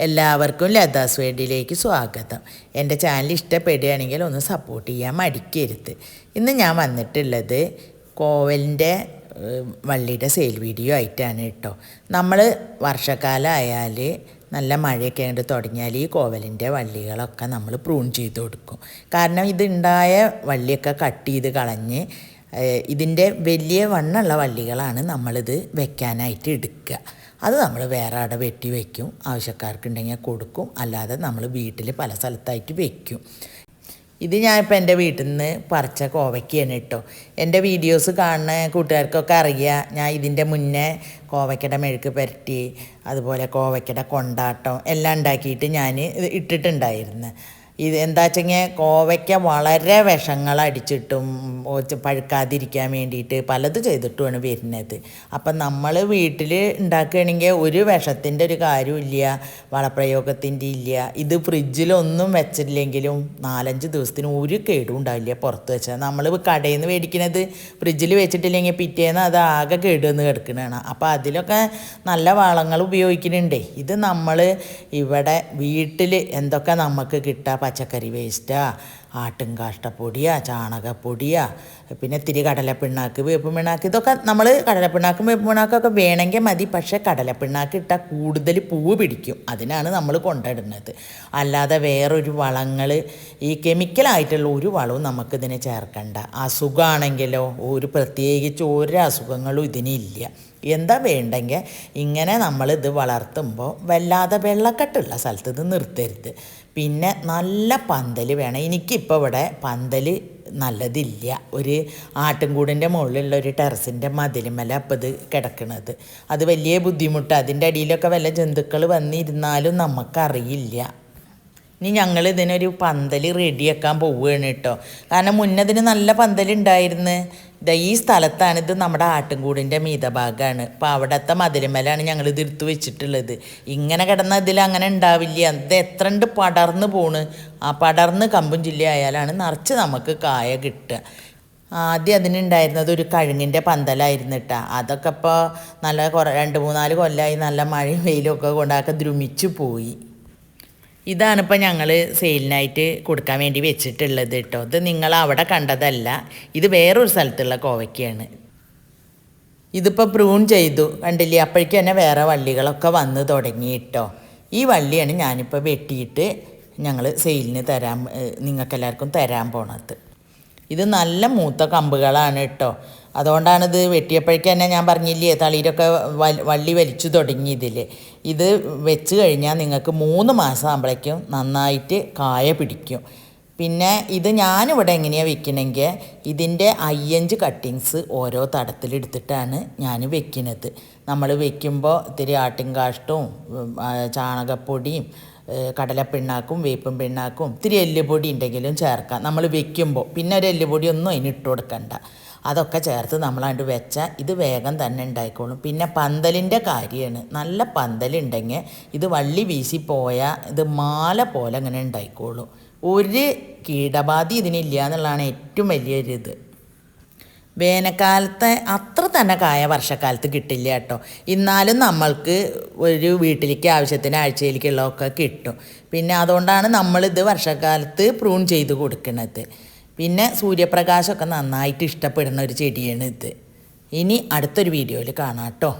എല്ലാവർക്കും ലതാസ് വേഡിയിലേക്ക് സ്വാഗതം. എൻ്റെ ചാനൽ ഇഷ്ടപ്പെടുകയാണെങ്കിൽ ഒന്ന് സപ്പോർട്ട് ചെയ്യാൻ മടിക്കരുത്. ഇന്ന് ഞാൻ വന്നിട്ടുള്ളത് കോവലിൻ്റെ വള്ളിയുടെ സെയിൽ വീഡിയോ ആയിട്ടാണ് കേട്ടോ. നമ്മൾ വർഷക്കാലം ആയാൽ നല്ല മഴയൊക്കെ ആയിട്ട് തുടങ്ങിയാൽ ഈ കോവലിൻ്റെ വള്ളികളൊക്കെ നമ്മൾ പ്രൂൺ ചെയ്ത് കൊടുക്കും. കാരണം ഇതുണ്ടായ വള്ളിയൊക്കെ കട്ട് ചെയ്ത് കളഞ്ഞ് ഇതിൻ്റെ വലിയ വണ്ണമുള്ള വള്ളികളാണ് നമ്മളിത് വെക്കാനായിട്ട് എടുക്കുക. അത് നമ്മൾ വേറെ അവിടെ വെട്ടി വയ്ക്കും, ആവശ്യക്കാർക്കുണ്ടെങ്കിൽ കൊടുക്കും, അല്ലാതെ നമ്മൾ വീട്ടിൽ പല സ്ഥലത്തായിട്ട് വയ്ക്കും. ഇത് ഞാനിപ്പോൾ എൻ്റെ വീട്ടിൽ നിന്ന് പറിച്ച കോവയ്ക്കാണ് കേട്ടോ. എൻ്റെ വീഡിയോസ് കാണുന്ന കൂട്ടുകാർക്കൊക്കെ അറിയാം, ഞാൻ ഇതിൻ്റെ മുന്നേ കോവയ്ക്കയുടെ മെഴുക്ക് പുരട്ടി അതുപോലെ കോവയ്ക്കയുടെ കൊണ്ടാട്ടം എല്ലാം ഉണ്ടാക്കിയിട്ട് ഞാൻ ഇട്ടിട്ടുണ്ടായിരുന്നു. ഇത് എന്താ വെച്ചെങ്കിൽ കോവയ്ക്ക വളരെ വിഷങ്ങളടിച്ചിട്ടും പഴുക്കാതിരിക്കാൻ വേണ്ടിയിട്ട് പലത് ചെയ്തിട്ടുമാണ് വരുന്നത്. അപ്പം നമ്മൾ വീട്ടിൽ ഉണ്ടാക്കുകയാണെങ്കിൽ ഒരു വിഷത്തിൻ്റെ ഒരു കാര്യമില്ല, വളപ്രയോഗത്തിൻ്റെ ഇല്ല. ഇത് ഫ്രിഡ്ജിലൊന്നും വെച്ചില്ലെങ്കിലും 4-5 ദിവസത്തിന് ഒരു കേടും ഉണ്ടാവില്ല. പുറത്ത് വെച്ചാൽ നമ്മൾ കടയിൽ നിന്ന് മേടിക്കുന്നത് ഫ്രിഡ്ജിൽ വെച്ചിട്ടില്ലെങ്കിൽ പിറ്റേന്ന് അത് ആകെ കേടുവന്ന് കിടക്കുന്നതാണ്. അപ്പോൾ അതിലൊക്കെ നല്ല വളങ്ങൾ ഉപയോഗിക്കുന്നുണ്ടേ. ഇത് നമ്മൾ ഇവിടെ വീട്ടിൽ എന്തൊക്കെ നമുക്ക് കിട്ടുക, പച്ചക്കറി വേസ്റ്റാ, ആട്ടും കാഷ്ടപ്പൊടിയാ, ചാണകപ്പൊടിയാ, പിന്നെ ഇത്തിരി കടലപ്പിണ്ണാക്ക്, വേപ്പ് പിണ്ണാക്ക്, ഇതൊക്കെ നമ്മൾ കടലപ്പിണ്ണാക്കും വേപ്പ് പിണ്ണാക്കൊക്കെ വേണമെങ്കിൽ മതി. പക്ഷേ കടലപ്പിണ്ണാക്ക് ഇട്ടാൽ കൂടുതൽ പൂവ് പിടിക്കും, അതിനാണ് നമ്മൾ കൊണ്ടിടുന്നത്. അല്ലാതെ വേറൊരു വളങ്ങൾ ഈ കെമിക്കലായിട്ടുള്ള ഒരു വളവും നമുക്കിതിനെ ചേർക്കണ്ട. അസുഖമാണെങ്കിലോ പ്രത്യേകിച്ച് ഒരു അസുഖങ്ങളും ഇതിനില്ല. എന്താ വേണ്ടെങ്കിൽ ഇങ്ങനെ നമ്മളിത് വളർത്തുമ്പോൾ വല്ലാതെ വെള്ളക്കെട്ടുള്ള സ്ഥലത്ത് ഇത് നിർത്തരുത്. പിന്നെ നല്ല പന്തൽ വേണം. എനിക്കിപ്പോൾ ഇവിടെ പന്തൽ നല്ലതില്ല. ഒരു ആട്ടിൻകൂടിൻ്റെ മുകളിലുള്ള ഒരു ടെറസിൻ്റെ മതിലുമല അപ്പോൾ ഇത് കിടക്കുന്നത്. അത് വലിയ ബുദ്ധിമുട്ട്. അതിൻ്റെ അടിയിലൊക്കെ വല്ല ജന്തുക്കൾ വന്നിരുന്നാലും നമുക്കറിയില്ല. ഇനി ഞങ്ങൾ ഇതിനൊരു പന്തൽ റെഡിയാക്കാൻ പോവുകയാണ് കേട്ടോ. കാരണം മുന്നതിന് നല്ല പന്തലുണ്ടായിരുന്നു. ഈ സ്ഥലത്താണ്, ഇത് നമ്മുടെ ആട്ടിൻകൂടിൻ്റെ മീതഭാഗമാണ്. അപ്പോൾ അവിടുത്തെ മതിലുമലാണ് ഞങ്ങൾ ഇത് എടുത്ത് വെച്ചിട്ടുള്ളത്. ഇങ്ങനെ കിടന്ന ഇതിൽ അങ്ങനെ ഉണ്ടാവില്ല. ഇത് എത്ര ഉണ്ട് പടർന്ന് പോണ്. ആ പടർന്ന് കമ്പും ജില്ല ആയാലാണ് നിറച്ച് നമുക്ക് കായ കിട്ടുക. ആദ്യം അതിനുണ്ടായിരുന്നത് ഒരു കഴുങ്ങിൻ്റെ പന്തലായിരുന്നു കേട്ടോ. അതൊക്കെ ഇപ്പോൾ നല്ല 2-3-4 കൊല്ലമായി നല്ല മഴയും വെയിലും ഒക്കെ കൊണ്ടൊക്കെ ദ്രുമിച്ചു പോയി. ഇതാണിപ്പോൾ ഞങ്ങൾ സെയിലിനായിട്ട് കൊടുക്കാൻ വേണ്ടി വെച്ചിട്ടുള്ളത് കേട്ടോ. ഇത് നിങ്ങൾ അവിടെ കണ്ടതല്ല, ഇത് വേറൊരു സ്ഥലത്തുള്ള കോവയ്ക്കാണ്. ഇതിപ്പോൾ പ്രൂൺ ചെയ്തു കണ്ടില്ലേ, അപ്പോഴേക്കും തന്നെ വേറെ വള്ളികളൊക്കെ വന്ന് തുടങ്ങി കേട്ടോ. ഈ വള്ളിയാണ് ഞാനിപ്പോൾ വെട്ടിയിട്ട് ഞങ്ങൾ സെയിലിന് നിങ്ങൾക്കെല്ലാവർക്കും തരാൻ പോണത്. ഇത് നല്ല മൂത്ത കമ്പുകളാണ് കേട്ടോ. അതുകൊണ്ടാണിത് വെട്ടിയപ്പോഴേക്കും തന്നെ ഞാൻ പറഞ്ഞില്ലേ, തളിരൊക്കെ വള്ളി വലിച്ചു തുടങ്ങി ഇതിൽ. ഇത് വെച്ച് കഴിഞ്ഞാൽ നിങ്ങൾക്ക് 3 മാസം ആകുമ്പോഴേക്കും നന്നായിട്ട് കായ പിടിക്കും. പിന്നെ ഇത് ഞാനിവിടെ എങ്ങനെയാണ് വെക്കണമെങ്കിൽ ഇതിൻ്റെ 5 കട്ടിങ്സ് ഓരോ തടത്തിലെടുത്തിട്ടാണ് ഞാൻ വെക്കുന്നത്. നമ്മൾ വെക്കുമ്പോൾ ഇത്തിരി ആട്ടിൻ കാഷ്ടവും ചാണകപ്പൊടിയും കടലപ്പിണ്ണാക്കും വേപ്പും പിണ്ണാക്കും ഇത്തിരി എല്ലുപൊടി ഉണ്ടെങ്കിലും ചേർക്കാം നമ്മൾ വെക്കുമ്പോൾ. പിന്നെ ഒരു എല്ലുപൊടി ഒന്നും അതിന് ഇട്ട് കൊടുക്കണ്ട. അതൊക്കെ ചേർത്ത് നമ്മളാണ്ട് വെച്ചാൽ ഇത് വേഗം തന്നെ ഉണ്ടായിക്കോളും. പിന്നെ പന്തലിൻ്റെ കാര്യമാണ്. നല്ല പന്തലുണ്ടെങ്കിൽ ഇത് വള്ളി വീശി പോയാൽ ഇത് മാല പോലെ അങ്ങനെ ഉണ്ടായിക്കോളും. ഒരു കീടബാധ ഇതിനില്ല എന്നുള്ളതാണ് ഏറ്റവും വലിയൊരിത്. വേനൽക്കാലത്തെ അത്ര തന്നെ കായ വർഷക്കാലത്ത് കിട്ടില്ല കേട്ടോ. എന്നാലും നമ്മൾക്ക് ഒരു വീട്ടിലേക്ക് ആവശ്യത്തിന് ആഴ്ചയിലേക്കുള്ളതൊക്കെ കിട്ടും. പിന്നെ അതുകൊണ്ടാണ് നമ്മളിത് വർഷക്കാലത്ത് പ്രൂൺ ചെയ്ത് കൊടുക്കുന്നത്. പിന്നെ സൂര്യപ്രകാശമൊക്കെ നന്നായിട്ട് ഇഷ്ടപ്പെടുന്ന ഒരു ചെടിയാണ് ഇത്. ഇനി അടുത്തൊരു വീഡിയോയിൽ കാണാം കേട്ടോ.